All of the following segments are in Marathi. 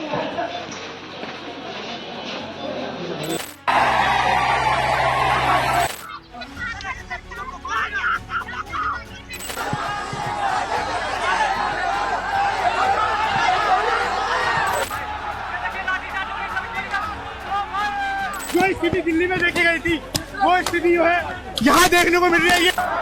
जो स्थिति दिल्ली में देखी गई थी वो स्थिति जो है यहाँ देखने को मिल रही है।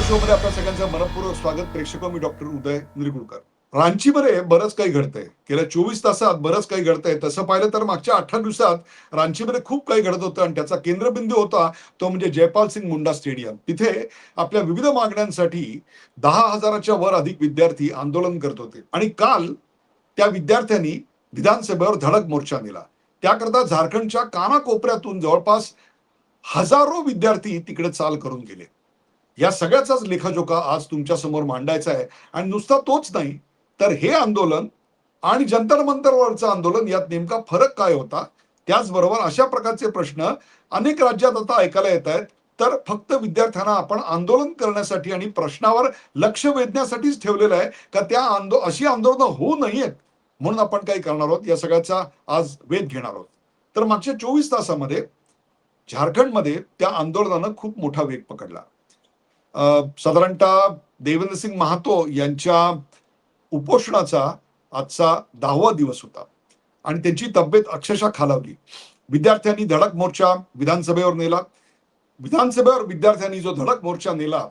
शो मध्ये आपल्या सगळ्यांचं मनपूर्वक स्वागत। प्रेक्षक, मी डॉक्टर उदय निरगुडकर। रांचीमध्ये बरंच काही घडतंय, गेल्या 24 तासात बरंच काही घडतंय। तसं पाहिलं तर मागच्या 18 दिवसात रांचीमध्ये खूप काही घडत होतं आणि त्याचा केंद्रबिंदू होता तो म्हणजे जयपाल सिंग मुंडा स्टेडियम। तिथे आपल्या विविध मागण्यांसाठी 10,000च्या वर अधिक विद्यार्थी आंदोलन करत होते आणि काल त्या विद्यार्थ्यांनी विधानसभेवर धडक मोर्चा नेला। त्याकरता झारखंडच्या कानाकोपऱ्यातून जवळपास हजारो विद्यार्थी तिकडे चाल करून गेले। या सगळ्याचाच लेखाजोखा आज तुमच्या समोर मांडायचा आहे आणि नुसता तोच नाही तर हे आंदोलन आणि जंतर मंतरवरचं आंदोलन यात नेमका फरक काय होता, त्याचबरोबर अशा प्रकारचे प्रश्न अनेक राज्यात आता ऐकायला येत आहेत। तर फक्त विद्यार्थ्यांना आपण आंदोलन करण्यासाठी आणि प्रश्नावर लक्ष वेधण्यासाठीच ठेवलेलं आहे का त्या अशी आंदोलनं होऊ नयेत म्हणून आपण काय करणार आहोत, या सगळ्याचा आज वेध घेणार आहोत। तर मागच्या 24 तासामध्ये झारखंडमध्ये त्या आंदोलनानं खूप मोठा वेग पकडला। साधारणतः देवेंद्र सिंग महातो यांच्या उपोषणाचा आजचा 10वा दिवस होता आणि त्यांची तब्येत अक्षरशः खालावली। विद्यार्थ्यांनी धडक मोर्चा विधानसभेवर नेला। विधानसभेवर विद्यार्थ्यांनी जो धडक मोर्चा नेला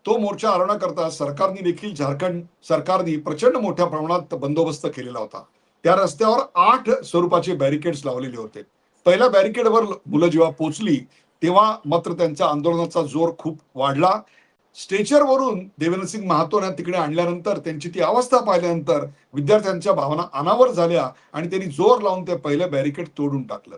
तो मोर्चा अडवण्याकरता सरकारने देखील झारखंड सरकारने प्रचंड मोठ्या प्रमाणात बंदोबस्त केलेला होता। त्या रस्त्यावर 8 स्वरूपाचे बॅरिकेड्स लावलेले होते। पहिल्या बॅरिकेडवर मुलं जेव्हा पोहोचली तेव्हा मात्र त्यांच्या आंदोलनाचा जोर खूप वाढला। स्ट्रेचरवरून देवेंद्र सिंग महातोंना तिकडे आणल्यानंतर त्यांची ती अवस्था पाहिल्यानंतर विद्यार्थ्यांच्या भावना अनावर झाल्या आणि त्यांनी जोर लावून ते पहिलं बॅरिकेड तोडून टाकलं।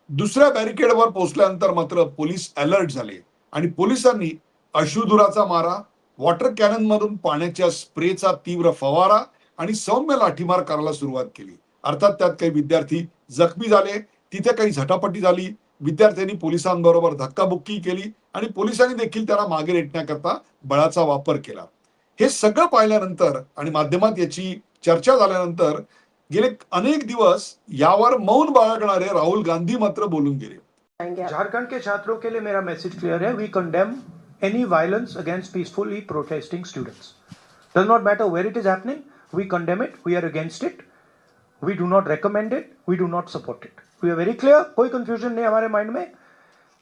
दुसऱ्या बॅरिकेडवर पोहोचल्यानंतर मात्र पोलीस अलर्ट झाले आणि पोलिसांनी अश्रुधुराचा मारा, वॉटर कॅनन मधून पाण्याच्या स्प्रेचा तीव्र फवारा आणि सौम्य लाठीमार करायला सुरुवात केली। अर्थात त्यात काही विद्यार्थी जखमी झाले, तिथे काही झटापटी झाली। विद्यार्थ्यांनी पोलिसांबरोबर धक्काबुक्की केली आणि पोलिसांनी देखील त्याला मागे रेटण्याकरता बळाचा वापर केला। हे सगळं पाहिल्यानंतर आणि माध्यमात याची चर्चा झाल्यानंतर गेले अनेक दिवस यावर मौन बाळगणारे राहुल गांधी मात्र बोलून गेले। झारखंड के छात्रों के लिए मेरा मैसेज क्लियर है। We condemn any violence against peacefully protesting students. Does not matter where it is happening, we condemn it, we are against it, we do not recommend it, we do not support it. We are very clear, कोई कंफ्यूजन नहीं हमारे माइंड में।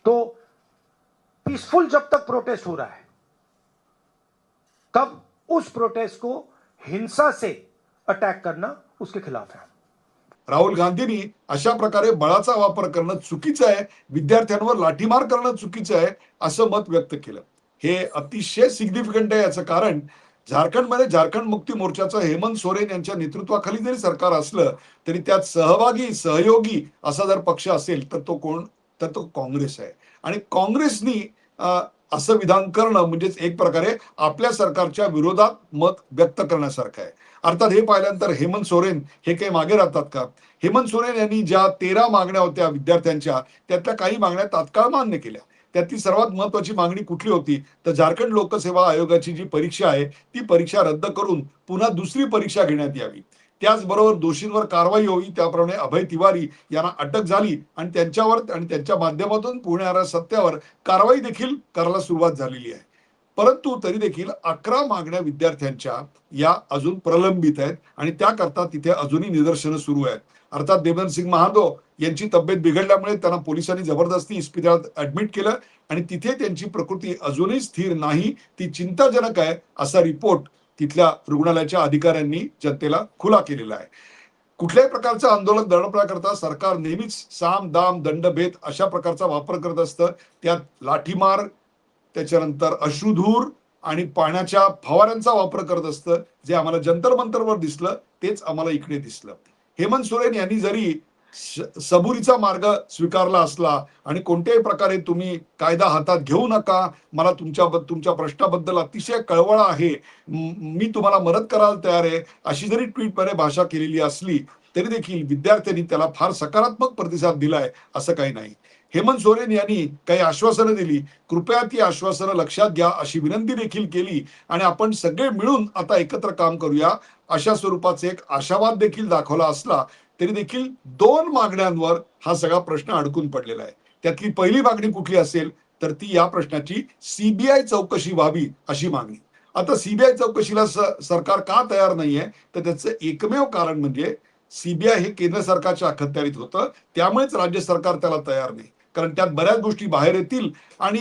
तो पीसफुल जब तक प्रोटेस्ट हो रहा है तब उस प्रोटेस्ट को हिंसा से अटैक करना उसके खिलाफ है। राहुल गांधींनी अशा प्रकारे बळाचा वापर करणं चुकीचं आहे, विद्यार्थ्यांवर लाठीमार करणं चुकीचं आहे असं मत व्यक्त केलं। हे अतिशय सिग्निफिकंट आहे। याचं कारण झारखंडमध्ये झारखंड मुक्ती मोर्चाचं हेमंत सोरेन यांच्या नेतृत्वाखाली जरी सरकार असलं तरी त्यात सहयोगी असा जर पक्ष असेल तर तो कोण, तर तो काँग्रेस आहे। आणि काँग्रेसनी असं विधान करणं म्हणजेच एक प्रकारे आपल्या सरकारच्या विरोधात मत व्यक्त करण्यासारखं आहे। अर्थात हे पाहिल्यानंतर हेमंत सोरेन हे काही मागे राहतात का? हेमंत सोरेन यांनी ज्या 13 मागण्या होत्या विद्यार्थ्यांच्या त्यातल्या काही मागण्या तात्काळ मान्य केल्या। त्यातली सर्वात महत्वाची मागणी कुठली होती तर झारखंड लोकसेवा आयोगाची जी परीक्षा आहे ती परीक्षा रद्द करून पुन्हा दुसरी परीक्षा घेण्यात यावी। त्याचबरोबर दोषींवर कारवाई होई, त्याप्रमाणे अभय तिवारी यांना अटक झाली आणि त्यांच्यावर आणि त्यांच्या माध्यमातून पुढे येणाऱ्या सत्यावर कारवाई देखील करायला सुरुवात झालेली आहे। परंतु तरी देखील 11 मागण्या विद्यार्थ्यांच्या या अजून प्रलंबित आहेत आणि त्याकरता तिथे अजूनही निदर्शनं सुरू आहेत। अर्थात देवेंद्र सिंग महातो यांची तब्येत बिघडल्यामुळे त्यांना पोलिसांनी जबरदस्ती इस्पितळात ऍडमिट केलं आणि तिथे त्यांची प्रकृती अजूनही स्थिर नाही, ती चिंताजनक आहे असा रिपोर्ट तिथल्या रुग्णालयाच्या अधिकाऱ्यांनी जनतेला खुला केलेला आहे। कुठल्याही प्रकारचं आंदोलन दडपण्याकरता सरकार नेहमीच साम दाम दंडभेद अशा प्रकारचा वापर करत असतं। त्यात लाठीमार, त्याच्यानंतर अश्रुधूर आणि पाण्याच्या फवाऱ्यांचा वापर करत असतं. जे आम्हाला जंतर मंतरवर दिसलं तेच आम्हाला इकडे दिसलं. हेमंत सोरेन यांनी जरी सबुरीचा मार्ग स्वीकारला असला आणि कोणत्याही प्रकारे तुम्ही कायदा हातात घेऊ नका, मला तुमच्या प्रश्नाबद्दल अतिशय कळवळा आहे, मी तुम्हाला मदत करायला तयार आहे, अशी जरी ट्विटमध्ये भाषा केलेली असली तरी देखील विद्यार्थ्यांनी त्याला फार सकारात्मक प्रतिसाद दिलाय असं काही नाही. हेमंत सोरेन यांनी काही आश्वासनं दिली, कृपया ती आश्वासनं लक्षात घ्या अशी विनंती देखील केली आणि आपण सगळे मिळून आता एकत्र काम करूया अशा स्वरूपाचे एक आशावाद देखील दाखवला असला तरी देखील 2 मागण्यांवर हा सगळा प्रश्न अडकून पडलेला आहे. त्यातली पहिली मागणी कुठली असेल तर ती या प्रश्नाची सीबीआय चौकशी व्हावी अशी मागणी. आता सीबीआय चौकशीला सरकार का तयार नाहीये तर त्याचं एकमेव कारण म्हणजे सीबीआय हे केंद्र सरकारच्या अखत्यारीत होतं, त्यामुळेच राज्य सरकार त्याला तयार नाही. कारण त्यात बऱ्याच गोष्टी बाहेर येतील आणि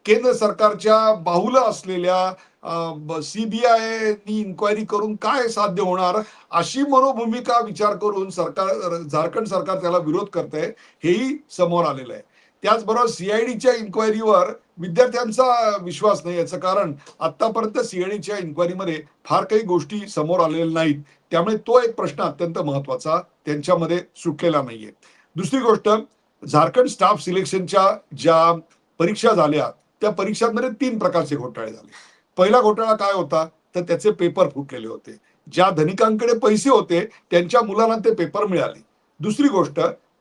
केंद्र सरकारच्या बाहुलं असलेल्या सीबीआय इन्क्वायरी करून काय साध्य होणार अशी मनोभूमिका विचार करून झारखंड सरकार त्याला विरोध करते हेही समोर आलेलं आहे. त्याचबरोबर सीआयडीच्या इन्क्वायरीवर विद्यार्थ्यांचा विश्वास नाही. याचं कारण आतापर्यंत सीआयडीच्या इन्क्वायरीमध्ये फार काही गोष्टी समोर आलेल्या नाहीत, त्यामुळे तो एक प्रश्न अत्यंत महत्वाचा त्यांच्यामध्ये सुटलेला नाहीये. दुसरी गोष्ट, झारखंड स्टाफ सिलेक्शनच्या ज्या परीक्षा झाल्या त्या परीक्षांमध्ये 3 प्रकारचे घोटाळे झाले. पहिला घोटाळा काय होता तर त्याचे पेपर फुटलेले होते. ज्या धनिकांकडे पैसे होते त्यांच्या मुलांना ते पेपर मिळाले. दुसरी गोष्ट,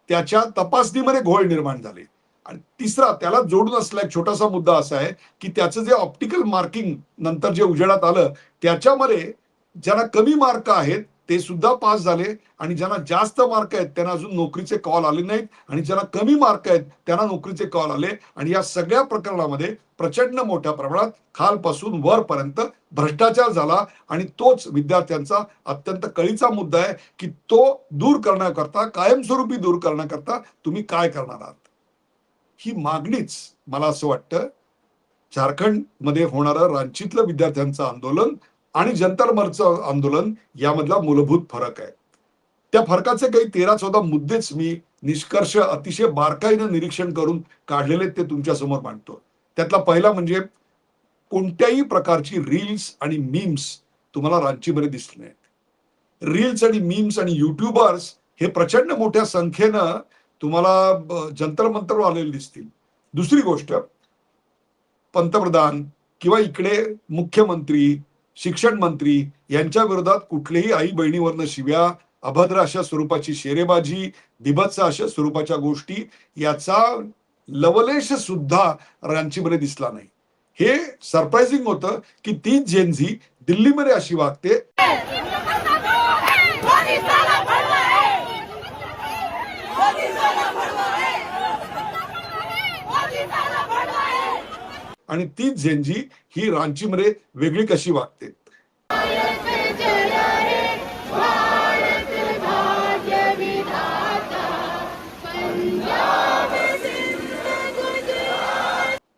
त्याच्या तपासणीमध्ये घोळ निर्माण झाले. आणि तिसरा, त्याला जोडून असलेला एक छोटासा मुद्दा असा आहे की त्याचं जे ऑप्टिकल मार्किंग नंतर जे उजेडात आलं त्याच्यामध्ये ज्यांना कमी मार्क आहेत ते सुद्धा पास झाले आणि ज्यांना जास्त मार्क आहेत त्यांना अजून नोकरीचे कॉल आले नाहीत आणि ज्यांना कमी मार्क आहेत त्यांना नोकरीचे कॉल आले. आणि या सगळ्या प्रकरणामध्ये प्रचंड मोठ्या प्रमाणात खालपासून वरपर्यंत भ्रष्टाचार झाला आणि तोच विद्यार्थ्यांचा अत्यंत कळीचा मुद्दा आहे की तो दूर करण्याकरता, कायमस्वरूपी दूर करण्याकरता तुम्ही काय करणार आहात. ही मागणीच मला असं वाटतं झारखंडमध्ये होणारं रांचीतलं विद्यार्थ्यांचं आंदोलन आणि जंतर मंतरचं आंदोलन यामधला मूलभूत फरक आहे. त्या फरकाचे काही 13-14 मुद्देच मी निष्कर्ष अतिशय बारकाईनं निरीक्षण करून काढलेले ते तुमच्या समोर मांडतो. त्यातला पहिला म्हणजे कोणत्याही प्रकारची रील्स आणि मीम्स तुम्हाला रांचीमध्ये दिसले नाहीत. रील्स आणि मीम्स आणि युट्यूबर्स हे प्रचंड मोठ्या संख्येनं तुम्हाला जंतर मंतरवर आलेले दिसतील. दुसरी गोष्ट, पंतप्रधान किंवा इकडे मुख्यमंत्री, शिक्षण मंत्री यांच्या विरोधात कुठलेही आई बहिणीवरनं शिव्या, अभद्र अशा स्वरूपाची शेरेबाजी, बिभत्स अशा स्वरूपाच्या गोष्टी याचा लवलेश सुद्धा रांचीमध्ये दिसला नाही. हे सरप्राइझिंग होतं की ती जेनझी दिल्लीमध्ये अशी वागते आणि तीच जेनजी ही रांचीमध्ये वेगळी कशी वागते.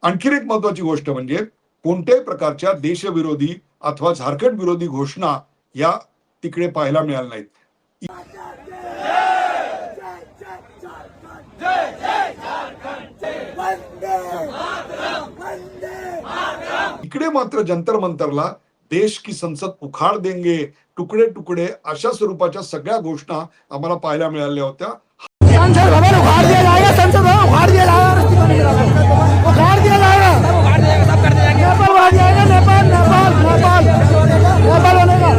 आणखी एक महत्वाची गोष्ट म्हणजे कोणत्याही प्रकारच्या देशविरोधी अथवा झारखंड विरोधी घोषणा या तिकडे पाहायला मिळाल्या नाहीत. इकडे मात्र जंतर मंतरला देश की संसद उखाड़ देंगे, तुकडे तुकडे अशा स्वरूपाच्या सगळ्या घोषणा आम्हाला पाहायला मिळाल्या होत्या. संसद भवन उखाड़ दिया जाएगा, संसद भवन उखाड़ दिया जाएगा, उखाड़ दिया जाएगा, सब कर दिया जाएगा, नेपाल आ जाएगा, नेपाल नेपाल नेपाल नेपाल बनेगा.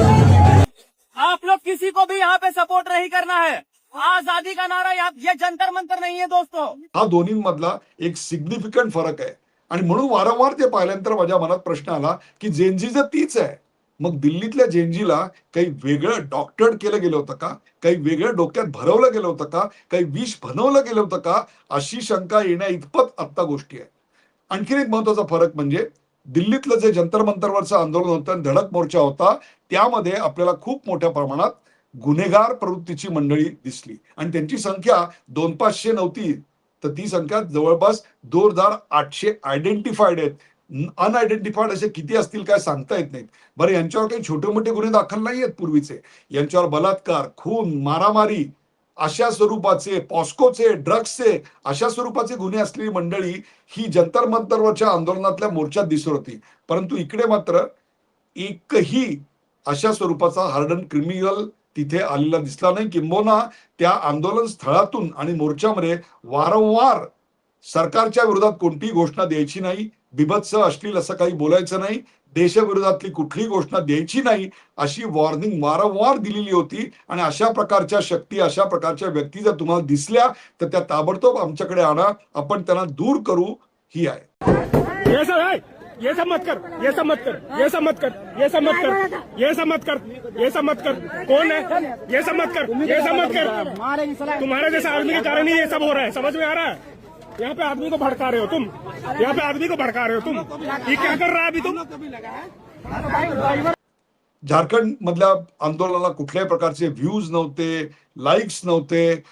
आप लोग किसी को भी यहाँ पे सपोर्ट नहीं करना है. आजादी का नारा ये जंतर मंतर नहीं है दोस्तों. हा दोन्हीमधला एक सिग्निफिकंट फरक आहे आणि म्हणून वारंवार ते पाहिल्यानंतर माझ्या मनात प्रश्न आला की जेनजी जर तीच आहे मग दिल्लीतल्या जेनजीला काही वेगळं डॉक्टरेट केलं गेलं होतं का, काही वेगळं डोक्यात भरवलं गेलं होतं का, काही विष बनवलं गेलं होतं का, अशी शंका येण्या इतपत आत्ता गोष्टी आहे. आणखी एक महत्वाचा फरक म्हणजे दिल्लीतलं जे जंतर मंतरवरचं आंदोलन होतं, धडक मोर्चा होता, त्यामध्ये आपल्याला खूप मोठ्या प्रमाणात गुन्हेगार प्रवृत्तीची मंडळी दिसली आणि त्यांची संख्या 200-500 नव्हती तर ती संख्या जवळपास 2800 आयडेंटिफाईड आहेत. अनआयडेंटिफाईड असे किती असतील काय सांगता येत नाहीत. बरं, यांच्यावर काही छोटे मोठे गुन्हे दाखल नाही आहेत पूर्वीचे. यांच्यावर बलात्कार, खून, मारामारी अशा स्वरूपाचे पॉस्कोचे, ड्रग्सचे अशा स्वरूपाचे गुन्हे असलेली मंडळी ही जंतर मंतरवरच्या आंदोलनातल्या मोर्चात दिसत होती. परंतु इकडे मात्र एकही अशा स्वरूपाचा हार्डन क्रिमिनल तिथे आलेला दिसला नाही. किंबहुना त्या आंदोलन स्थळातून आणि मोर्चामध्ये वारंवार सरकारच्या विरोधात कोणतीही घोषणा द्यायची नाही, बिभत्स अश्लील असं काही बोलायचं नाही, देशविरोधातली कुठलीही घोषणा द्यायची नाही अशी वॉर्निंग वारंवार दिलेली होती. आणि अशा प्रकारच्या शक्ती, अशा प्रकारच्या व्यक्ती जर तुम्हाला दिसल्या तर त्या ताबडतोब आमच्याकडे आणा, आपण त्यांना दूर करू ही आहे. ये सब है, ये सब मत कर, ये सब मत कर, ये सब मत कर, ये सब मत कर, ये सब मत कर, ये सब मत कर. कौन है? ये सब मत कर, ये सब मत कर. तुम्हारे जैसे आदमी के कारण ही ये सब हो रहा है, समझ में आ रहा है? यहाँ पे आदमी को भड़का रहे हो तुम, यहाँ पे आदमी को भड़का रहे हो तुम. ये क्या कर रहा है अभी तुम? झारखंड मधल्या आंदोलनाला कुठल्याही प्रकारचे व्ह्यूज नव्हते, लाईक्स नव्हते,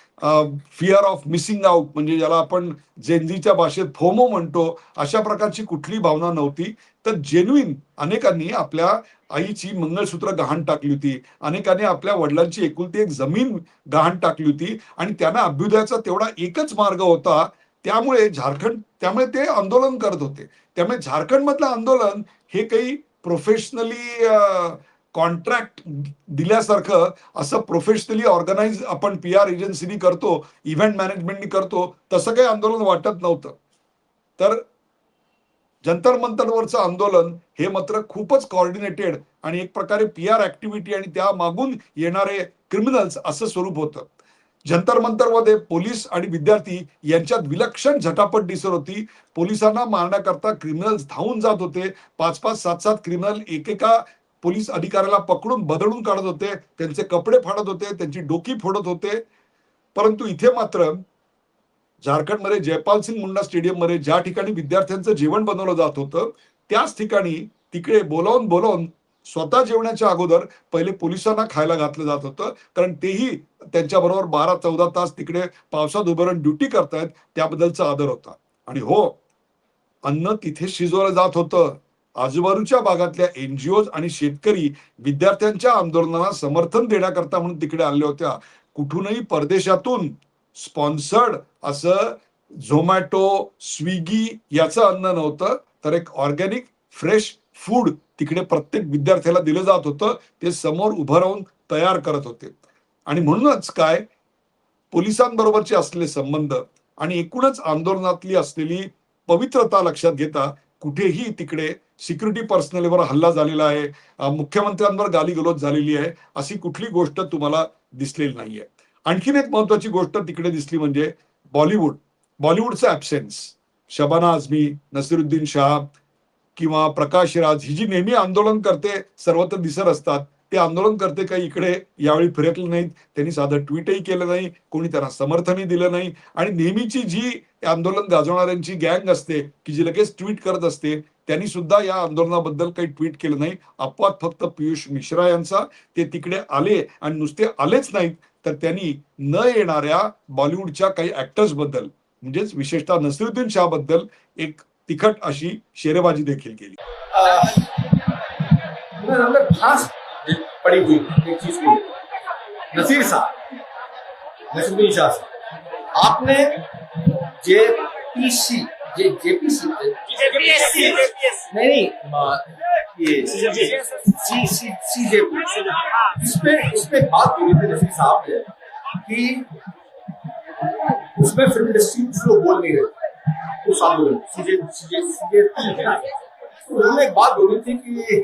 फिअर ऑफ मिसिंग आउट म्हणजे ज्याला आपण जेनझीच्या भाषेत फोमो म्हणतो, अशा प्रकारची कुठली भावना नव्हती. तर जेन्युइन अनेकांनी आपल्या आईची मंगळसूत्र गहाण टाकली होती, अनेकांनी आपल्या वडिलांची एकुलती एक जमीन गहाण टाकली होती आणि त्यांना अभ्युदयाचा तेवढा एकच मार्ग होता. त्यामुळे ते आंदोलन करत होते. त्यामुळे झारखंड मधलं आंदोलन हे काही प्रोफेशनली कॉन्ट्रॅक्ट दिल्यासारखं असं प्रोफेशनली ऑर्गनाइज आपण PR एजन्सीनी करतो, इव्हेंट मॅनेजमेंटनी करतो, तसं काही आंदोलन वाटत नव्हतं. तर जंतर मंतरवरचं आंदोलन हे मात्र खूपच कॉर्डिनेटेड आणि एक प्रकारे PR ऍक्टिव्हिटी आणि त्या मागून येणारे क्रिमिनल्स असं स्वरूप होतं. जंतर मंतरमध्ये पोलीस आणि विद्यार्थी यांच्यात विलक्षण झटापट दिसत होती. पोलिसांना मारण्याकरता क्रिमिनल्स धावून जात होते. 5-5, 7-7 क्रिमिनल एकेका पोलीस अधिकाऱ्याला पकडून बदलून काढत होते, त्यांचे कपडे फाडत होते, त्यांची डोकी फोडत होते. परंतु इथे मात्र झारखंडमध्ये जयपाल सिंग मुंडा स्टेडियम मध्ये ज्या ठिकाणी विद्यार्थ्यांचं जेवण बनवलं जात होतं त्याच ठिकाणी तिकडे बोलावून स्वतः जेवण्याच्या अगोदर पहिले पोलिसांना खायला घातलं जात होतं. कारण तेही त्यांच्याबरोबर 12-14 तास तिकडे पावसात उभं राहून ड्युटी करतायत त्याबद्दलचा आदर होता. आणि हो, अन्न तिथे शिजवलं जात होतं. आजूबाजूच्या भागातल्या NGOज आणि शेतकरी विद्यार्थ्यांच्या आंदोलनाला समर्थन देण्याकरता म्हणून तिकडे आले होत्या. कुठूनही परदेशातून स्पॉन्सर्ड असं झोमॅटो, स्विगी याचं अन्न नव्हतं, तर एक ऑर्गॅनिक फ्रेश फूड तिकडे प्रत्येक विद्यार्थ्याला दिलं जात होतं. ते समोर उभं राहून तयार करत होते. आणि म्हणूनच काय, पोलिसांबरोबरचे असलेले संबंध आणि एकूणच आंदोलनातली असलेली पवित्रता लक्षात घेता कुठेही तिकडे सिक्युरिटी पर्सनलवर हल्ला झालेला आहे, मुख्यमंत्र्यांवर गालीगलोच झालेली आहे, अशी कुठली गोष्ट तुम्हाला दिसलेली नाहीये. आणखीन एक महत्वाची गोष्ट तिकडे दिसली म्हणजे बॉलिवूडचा ऍब्सेन्स. शबाना आझमी, नसीरुद्दीन शाह किंवा प्रकाश राज ही जी नेहमी आंदोलन करते सर्वत्र दिसत असतात, ते आंदोलन करते काही इकडे यावेळी फिरकले नाहीत. त्यांनी साधं ट्विटही केलं नाही, कोणी त्यांना समर्थनही दिलं नाही. आणि नेहमीची जी आंदोलन गाजवणाऱ्यांची गँग असते की जी लगेच ट्विट करत असते, त्यांनी सुद्धा या आंदोलनाबद्दल काही ट्विट केलं नाही. अपवाद फक्त पियुष मिश्रा यांचा. ते तिकडे आले आणि नुसते आलेच नाहीत, तर त्यांनी न येणाऱ्या बॉलिवूडच्या काही ऍक्टर्स बद्दल म्हणजेच विशेषतः नसीरुद्दीन शाह बद्दल एक तिखट अशी शेरेबाजी देखील केली. खास पड़ी हुई एक चीज की, नसीरुद्दीन शाह आपने जेपीसी नहीं ये सीजेपी इसमें बात हुई थी नसीर साहब ने कि उसमें फिल्म इंडस्ट्री कुछ लोग बोल नहीं रहे उस आंदोलन सीजेपी उन्होंने एक बात बोली थी कि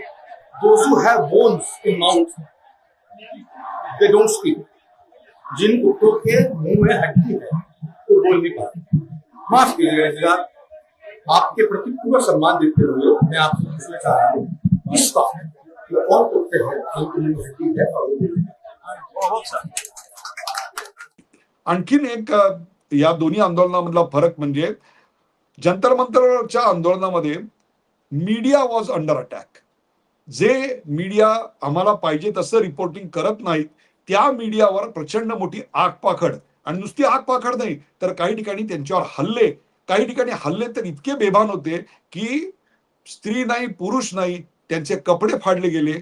those who have bones in mouth they don't speak. जिन कुत्तों के मुंह में हड्डी है वो बोल नहीं पाते. माफ कीजिएगा, आपके प्रति पूरा सम्मान देते हुए मैं आपसे पूछना चाह रहा हूँ इस वक्त कि कौन कुत्ते हैं जिनके मुंह में हड्डी है और आणखीन एक या दोन्ही आंदोलनामधला फरक म्हणजे जंतर मंतरच्या आंदोलनामध्ये मीडिया वॉज अंडर अटॅक. जे मीडिया आम्हाला पाहिजे तसं रिपोर्टिंग करत नाहीत त्या मीडियावर प्रचंड मोठी आगपाखड, आणि नुसती आगपाखड नाही तर काही ठिकाणी त्यांच्यावर हल्ले, काही ठिकाणी हल्ले तर इतके बेभान होते की स्त्री नाही पुरुष नाही त्यांचे कपडे फाडले गेले.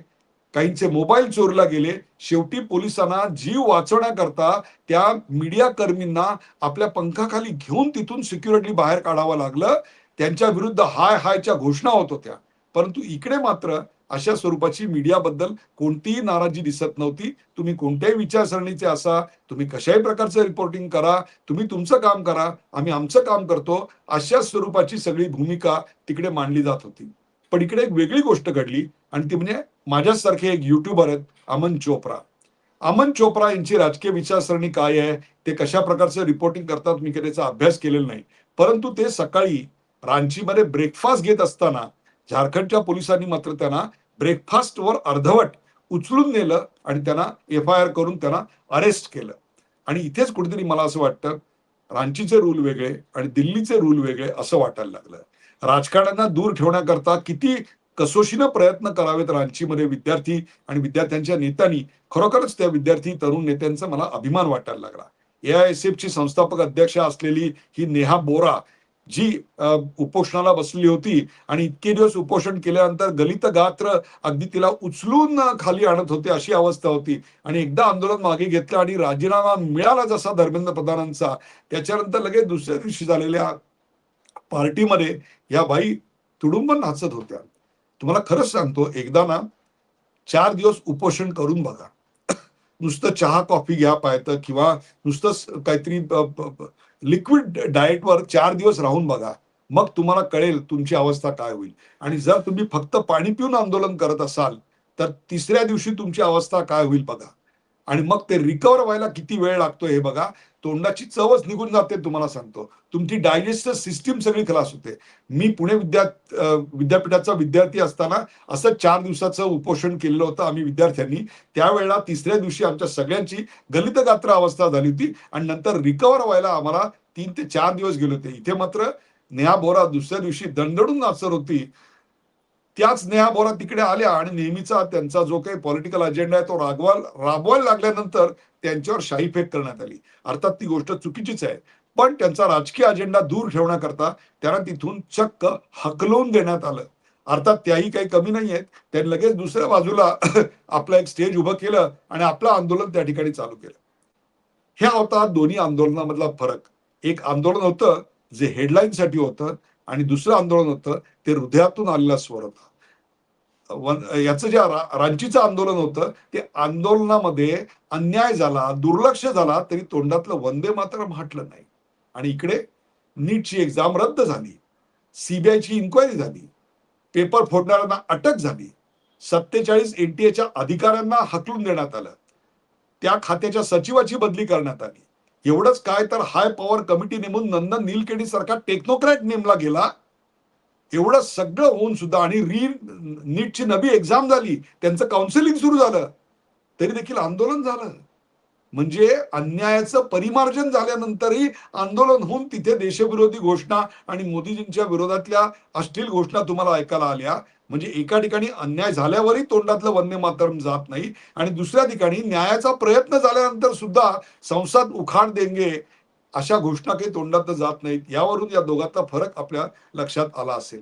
काहींचे मोबाईल चोरीला गेले. शेवटी पोलिसांना जीव वाचवण्याकरता त्या मीडिया कर्मींना आपल्या पंखाखाली घेऊन तिथून सिक्युरिटी बाहेर काढावं लागलं. त्यांच्या विरुद्ध हाय हायच्या घोषणा होत होत्या. परंतु इकडे मात्र अशा स्वरूपाची मीडियाबद्दल कोणतीही नाराजी दिसत नव्हती. तुम्ही कोणत्याही विचारसरणीचे असा, तुम्ही कशाही प्रकारचं रिपोर्टिंग करा, तुम्ही तुमचं काम करा, आम्ही आमचं काम करतो, अशा स्वरूपाची सगळी भूमिका तिकडे मांडली जात होती. पण इकडे एक वेगळी गोष्ट घडली आणि ती म्हणजे माझ्यासारखे एक युट्यूबर आहेत अमन चोप्रा. अमन चोप्रा यांची राजकीय विचारसरणी काय आहे, ते कशा प्रकारचं रिपोर्टिंग करतात, मी त्याचा अभ्यास केलेला नाही. परंतु ते सकाळी रांचीमध्ये ब्रेकफास्ट घेत असताना झारखंडच्या पोलिसांनी मात्र त्यांना ब्रेकफास्टवर अर्धवट उचलून नेलं आणि त्यांना FIR करून त्यांना अरेस्ट केलं. आणि इथेच कुठेतरी मला असं वाटतं रांचीचे रूल वेगळे आणि दिल्लीचे रूल वेगळे असं वाटायला लागलं. राजकारण्यांना दूर ठेवण्याकरता किती कसोशीनं प्रयत्न करावेत रांचीमध्ये विद्यार्थी आणि विद्यार्थ्यांच्या नेत्यांनी, खरोखरच त्या विद्यार्थी तरुण नेत्यांचा मला अभिमान वाटायला लागला. AISF ची संस्थापक अध्यक्ष असलेली ही नेहा बोरा जी उपोषणाला बसली होती आणि इतके दिवस उपोषण केल्यानंतर गलित गात्र अगदी तिला उचलून खाली आणत होते अशी अवस्था होती. आणि एकदा आंदोलन मागे घेतलं आणि राजीनामा मिळाला जसा धर्मेंद्र प्रधानांचा, त्याच्यानंतर लगेच दुसऱ्या दिवशी झालेल्या पार्टीमध्ये या बाई तुडुंब नाचत होत्या. तुम्हाला खरंच सांगतो, एकदा ना 4 दिवस उपोषण करून बघा. नुसतं चहा कॉफी घ्या पाहतं किंवा नुसतं काहीतरी लिक्विड डाएटवर 4 दिवस राहून बघा. मग तुम्हाला कळेल तुमची अवस्था काय होईल. आणि जर तुम्ही फक्त पाणी पिऊन आंदोलन करत असाल तर तिसऱ्या दिवशी तुमची अवस्था काय होईल बघा. आणि मग ते रिकवर व्हायला किती वेळ लागतो हे बघा. तोंडाची चवच निघून जाते तुम्हाला सांगतो. तुमची डायजेस्टिव्ह सिस्टीम सगळी खलास होते. मी पुणे विद्यापीठाचा विद्यार्थी असताना असं 4 दिवसाचं उपोषण केलेलं होतं आम्ही विद्यार्थ्यांनी. त्यावेळेला तिसऱ्या दिवशी आमच्या सगळ्यांची गलित गात्र अवस्था झाली होती आणि नंतर रिकवर व्हायला आम्हाला 3 ते 4 दिवस गेले होते. इथे मात्र नेहा बोरा दुसऱ्या दिवशी दणदणून नाचत होती. त्याच नेहा बोरा तिकडे आल्या आणि नेहमीचा त्यांचा जो काही पॉलिटिकल अजेंडा आहे तो राबवायला लागल्यानंतर त्यांच्यावर शाईफेक करण्यात आली. अर्थात ती गोष्ट चुकीचीच आहे, पण त्यांचा राजकीय अजेंडा दूर ठेवण्याकरता त्यांना तिथून चक्क हकलवून देण्यात आलं. अर्थात त्याही काही कमी नाही आहेत. त्यांनी लगेच दुसऱ्या बाजूला आपलं एक स्टेज उभं केलं आणि आपलं आंदोलन त्या ठिकाणी चालू केलं. हे होता दोन्ही आंदोलनामधला फरक. एक आंदोलन होतं जे हेडलाईनसाठी होतं आणि दुसरं आंदोलन होतं ते हृदयातून आलेला स्वर होता. याचं जे रांचीचं आंदोलन होतं ते आंदोलनामध्ये अन्याय झाला, दुर्लक्ष झाला तरी तोंडातलं वंदे मातरम हटलं नाही. आणि इकडे नीटची एक्झाम रद्द झाली, CBIची इन्क्वायरी झाली, पेपर फोडणाऱ्यांना अटक झाली, 47 NTA अधिकाऱ्यांना हकलून देण्यात आलं, त्या खात्याच्या सचिवाची बदली करण्यात आली. एवढंच काय तर हाय पॉवर कमिटी नेमून नंदन नीलकेणी सारखा टेक्नोक्रॅट नेमला गेला. एवढं सगळं होऊन सुद्धा आणि नीटची नवी एक्झाम झाली, त्यांचं काउन्सिलिंग सुरू झालं, तरी देखील आंदोलन झालं. म्हणजे अन्यायाचं परिमार्जन झाल्यानंतरही आंदोलन होऊन तिथे देशविरोधी घोषणा आणि मोदीजींच्या विरोधातल्या अश्लील घोषणा तुम्हाला ऐकायला आल्या. म्हणजे एका ठिकाणी अन्याय झाल्यावरही तोंडातलं वंदे मातरम जात नाही आणि दुसऱ्या ठिकाणी न्यायाचा प्रयत्न झाल्यानंतर सुद्धा संसद उखाड देंगे अशा घोषणा काही तोंडात जात नाहीत. यावरून या दोघांचा फरक आपल्या लक्षात आला असेल.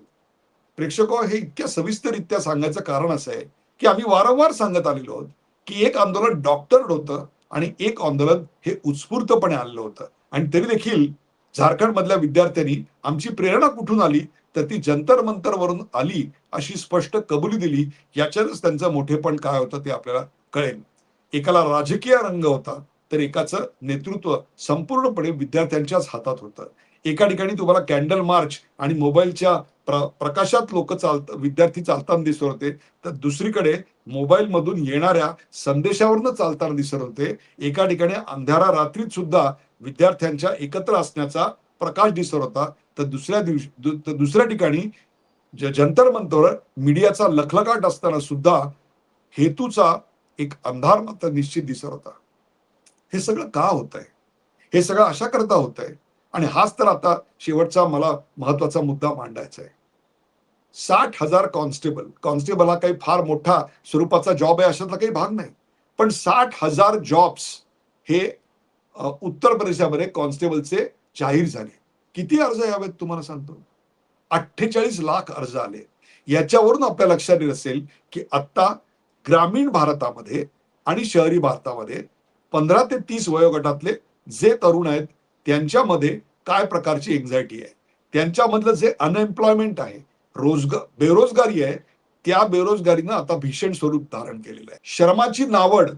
प्रेक्षको, हे इतक्या सविस्तररित्या सांगायचं कारण असं आहे की आम्ही वारंवार सांगत आलेलो आहोत की एक आंदोलन डॉक्टर्ड होतं आणि एक आंदोलन हे उत्स्फूर्तपणे आलेलं होतं. आणि तरी देखील झारखंड मधल्या विद्यार्थ्यांनी आमची प्रेरणा कुठून आली तर ती जंतर मंतर वरून आली अशी स्पष्ट कबुली दिली. याच्यातच त्यांचं मोठेपण काय होतं ते आपल्याला कळेल. एकाला राजकीय रंग होता तर एकाचं नेतृत्व संपूर्णपणे विद्यार्थ्यांच्याच हातात होतं. एका ठिकाणी तुम्हाला कॅन्डल मार्च आणि मोबाईलच्या प्रकाशात विद्यार्थी चालताना दिसत होते, तर दुसरीकडे मोबाईल मधून येणाऱ्या संदेशावरनं चालताना दिसत होते. एका ठिकाणी अंधारा रात्रीत सुद्धा विद्यार्थ्यांच्या एकत्र असण्याचा प्रकाश दिसत होता, तर दुसऱ्या ठिकाणी जंतर मंतरवर मीडियाचा लखलखाट असताना सुद्धा हेतूचा एक अंधार मात्र निश्चित दिसत होता. हे सगळं का होत आहे? हे सगळं अशा करता होत आहे. आणि हाच तर आता शेवटचा मला महत्वाचा मुद्दा मांडायचा आहे. 60,000 कॉन्स्टेबल हा काही फार मोठा स्वरूपाचा जॉब आहे अशातला काही भाग नाही, पण 60,000 जॉब्स हे उत्तर प्रदेशामध्ये कॉन्स्टेबलचे जाहीर झाले. किती अर्ज यावेत तुम्हाला सांगतो, 48 लाख अर्ज आले. याच्यावरून आपल्या लक्षात येत असेल की आता ग्रामीण भारतामध्ये आणि शहरी भारतामध्ये 15 ते 30 वयोगटातले जे तरुण आहेत त्यांच्यामध्ये काय प्रकारची एन्झायटी आहे, त्यांच्यामधलं जे अनएम्प्लॉयमेंट आहे, बेरोजगारी आहे, त्या बेरोजगारीनं आता भीषण स्वरूप धारण केलेलं आहे. श्रमाची नावड,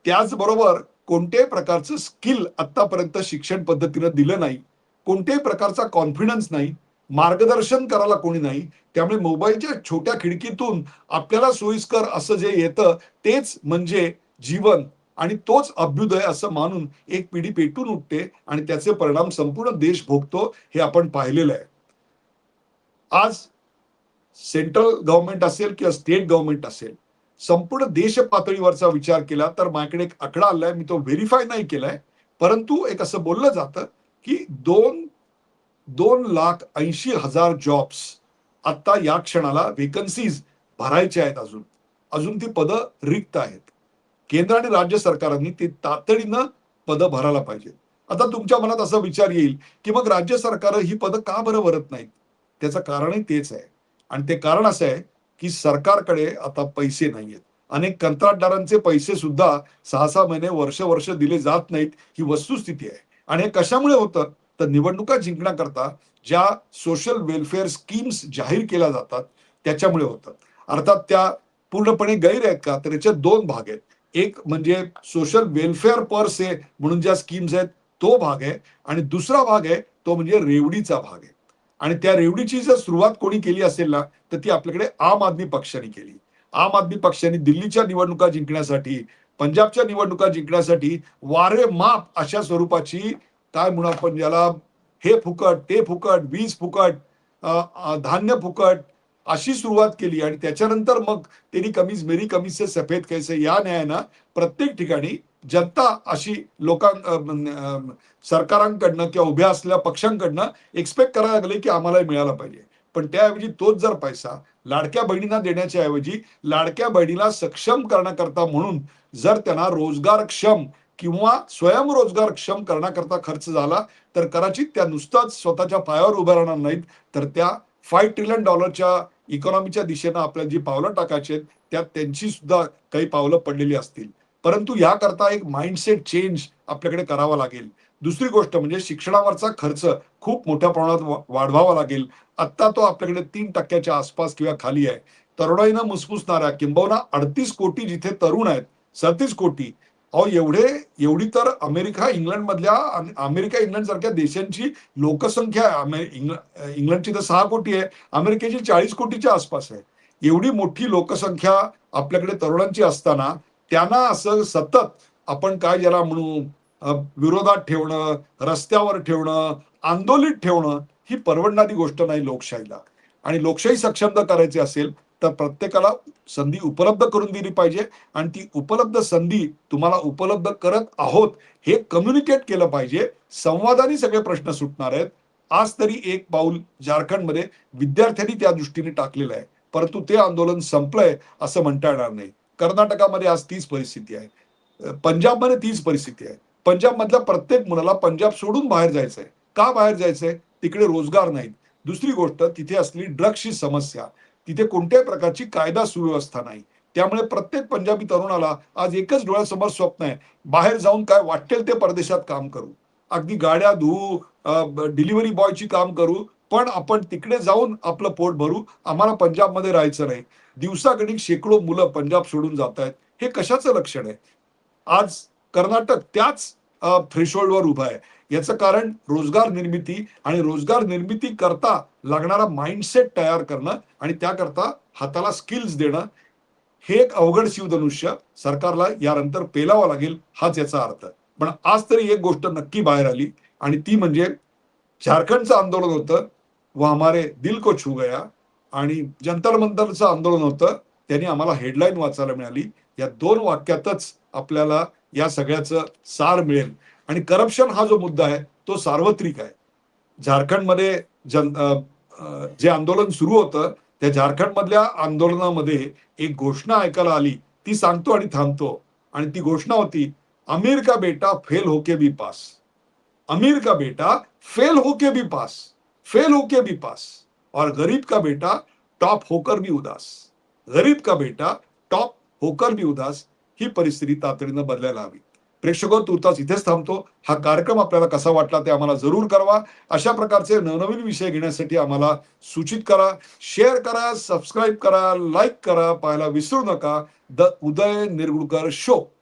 त्याचबरोबर कोणत्याही प्रकारचं स्किल आतापर्यंत शिक्षण पद्धतीनं दिलं नाही, कोणत्याही प्रकारचा कॉन्फिडन्स नाही, मार्गदर्शन करायला कोणी नाही. त्यामुळे मोबाईलच्या छोट्या खिडकीतून आपल्याला सोयीस्कर असं जे येतं तेच म्हणजे जीवन आणि तोच अभ्युदय असं मानून एक पिढी पेटून उठते आणि त्याचे परिणाम संपूर्ण देश भोगतो, हे आपण पाहिलेलं आहे. आज सेंट्रल गव्हर्नमेंट असेल किंवा स्टेट गव्हर्नमेंट असेल, संपूर्ण देश पातळीवरचा विचार केला तर माझ्याकडे एक आकडा आलाय, मी तो व्हेरीफाय नाही केलाय, परंतु एक असं बोललं जातं की 2,80,000 जॉब्स आता या क्षणाला वेकन्सीज भरायच्या आहेत. अजून ती पदं रिक्त आहेत. केंद्र आणि राज्य सरकारांनी ती तातडीनं पदं भरायला पाहिजे. आता तुमच्या मनात असा विचार येईल की मग राज्य सरकार ही पदं का बरं भरत नाहीत? त्याचं कारणही तेच आहे. आणि ते कारण असं आहे की सरकारकडे आता पैसे नाहीयेत. अनेक कंत्राटदारांचे पैसे सुद्धा 6-6 महिने, वर्ष दिले जात नाहीत, ही वस्तुस्थिती आहे. आणि हे कशामुळे होतं? तर निवडणुका जिंकण्याकरता ज्या सोशल वेलफेअर स्कीम्स जाहीर केल्या जातात त्याच्यामुळे होतं. अर्थात त्या पूर्णपणे गैर आहेत का? तर याच्यात 2 भाग आहेत. एक म्हणजे सोशल वेलफेअर पर से म्हणून ज्या स्कीम्स आहेत तो भाग आहे, आणि दुसरा भाग आहे तो म्हणजे रेवडीचा भाग आहे. आणि त्या रेवडीची जर सुरुवात कोणी केली असेल ना, तर ती आपल्याकडे आम आदमी पक्षाने केली. आम आदमी पक्षाने दिल्लीच्या निवडणुका जिंकण्यासाठी, पंजाबच्या निवडणुका जिंकण्यासाठी वारे माप अशा स्वरूपाची, काय म्हणू आपण ज्याला, हे फुकट, ते फुकट, वीज फुकट, धान्य फुकट अशी सुरुवात केली. आणि त्याच्यानंतर मग तेरी कमीज मेरी कमीज से सफेद कैसे या न्यायानं प्रत्येक ठिकाणी जनता अशी सरकारांकडनं किंवा उभ्या असलेल्या पक्षांकडनं एक्सपेक्ट करायला लागले की आम्हाला मिळाला पाहिजे. पण त्याऐवजी तोच जर पैसा लाडक्या बहिणींना देण्याच्या ऐवजी लाडक्या बहिणीला सक्षम करण्याकरता म्हणून जर त्यांना रोजगारक्षम किंवा स्वयंरोजगारक्षम करण्याकरता खर्च झाला, तर कदाचित त्या नुसताच स्वतःच्या पायावर उभ्या राहणार नाहीत, तर त्या $5 ट्रिलियन इकॉनॉमीच्या दिशेनं आपल्याला जी पावलं टाकायची आहेत त्यात त्यांची सुद्धा काही पावलं पडलेली असतील. परंतु याकरता एक माइंडसेट चेंज आपल्याकडे करावा लागेल. दुसरी गोष्ट म्हणजे शिक्षणावरचा खर्च खूप मोठ्या प्रमाणात वाढवावा लागेल. आत्ता तो आपल्याकडे 3% आसपास किंवा खाली आहे. तरुणाईनं मुसमुसणाऱ्या किंबहुना 38 कोटी जिथे तरुण आहेत, 37 कोटी, अहो एवढी तर अमेरिका इंग्लंड सारख्या देशांची लोकसंख्या आहे. इंग्लंडची तर 6 कोटी आहे, अमेरिकेची 40 कोटीच्या आसपास आहे. एवढी मोठी लोकसंख्या आपल्याकडे तरुणांची असताना त्यांना असं सतत आपण काय ज्याला म्हणू विरोधात ठेवणं, रस्त्यावर ठेवणं, आंदोलित ठेवणं, ही परवडणारी गोष्ट नाही लोकशाहीला. आणि लोकशाही सक्षम करायची असेल तर प्रत्येकाला संधी उपलब्ध करून दिली पाहिजे. आणि ती उपलब्ध संधी तुम्हाला उपलब्ध करत आहोत हे कम्युनिकेट केलं पाहिजे. संवादाने सगळे प्रश्न सुटणार आहेत. आज तरी एक पाऊल झारखंडमध्ये विद्यार्थ्यांनी त्या दृष्टीने टाकलेलं आहे, परंतु ते आंदोलन संपलंय असं म्हणता येणार नाही. कर्नाटकामध्ये आज तीच परिस्थिती आहे, पंजाबमध्ये तीच परिस्थिती आहे. पंजाबमधल्या प्रत्येक मुलाला पंजाब सोडून बाहेर जायचंय. का बाहेर जायचंय? तिकडे रोजगार नाहीत. दुसरी गोष्ट, तिथे असलेली ड्रग्सची समस्या, तिथे कोणत्याही प्रकारची कायदा सुव्यवस्था नाही. त्यामुळे प्रत्येक पंजाबी तरुणाला आज एकच डोळ्यासमोर स्वप्न आहे, बाहेर जाऊन काय वाटेल ते परदेशात काम करू, अगदी गाड्या धुवू, डिलिव्हरी बॉयची काम करू, पण आपण तिकडे जाऊन आपलं पोट भरू, आम्हाला पंजाबमध्ये राहायचं नाही. दिवसागणिक शेकडो मुलं पंजाब सोडून जात आहेत. हे कशाचं लक्षण आहे? आज कर्नाटक त्याच थ्रेशोल्डवर उभा आहे. याचं कारण रोजगार निर्मिती आणि रोजगार निर्मिती करता लागणारा माइंडसेट तयार करणं आणि त्याकरता हाताला स्किल्स देणं, हे एक अवघड शिवधनुष्य सरकारला यानंतर पेलावं लागेल, हाच याचा अर्थ. पण आज तरी एक गोष्ट नक्की बाहेर आली आणि ती म्हणजे झारखंडचं आंदोलन होतं, वो हमारे दिल को छू गया, आणि जंतर मंतरचं आंदोलन होतं, त्यांनी आम्हाला हेडलाईन वाचायला मिळाली. या 2 वाक्यातच आपल्याला या सगळ्याचं सार मिळेल. आणि करप्शन हा जो मुद्दा आहे तो सार्वत्रिक आहे. झारखंडमध्ये जे आंदोलन सुरू होतं त्या झारखंडमधल्या आंदोलनामध्ये एक घोषणा ऐकायला आली, ती सांगतो आणि थांबतो. आणि ती घोषणा होती, अमीर का बेटा फेल होके भी पास, अमीर का बेटा फेल होके भी पास, फेल होके भी पास, और गरीब का बेटा टॉप होकर भी उदास, गरीब का बेटा टॉप होकर भी उदास ही परिस्थिती तातडीनं बदलायला हवी. प्रेक्षको, तुर्तास इथेच थांबतो. हा कार्यक्रम आपल्याला कसा वाटला ते आम्हाला जरूर कळवा. अशा प्रकारचे नवनवीन विषय घेण्यासाठी आम्हाला सूचित करा, शेअर करा, सबस्क्राईब करा, लाईक करा. पाहायला विसरू नका द उदय निरगुडकर शो.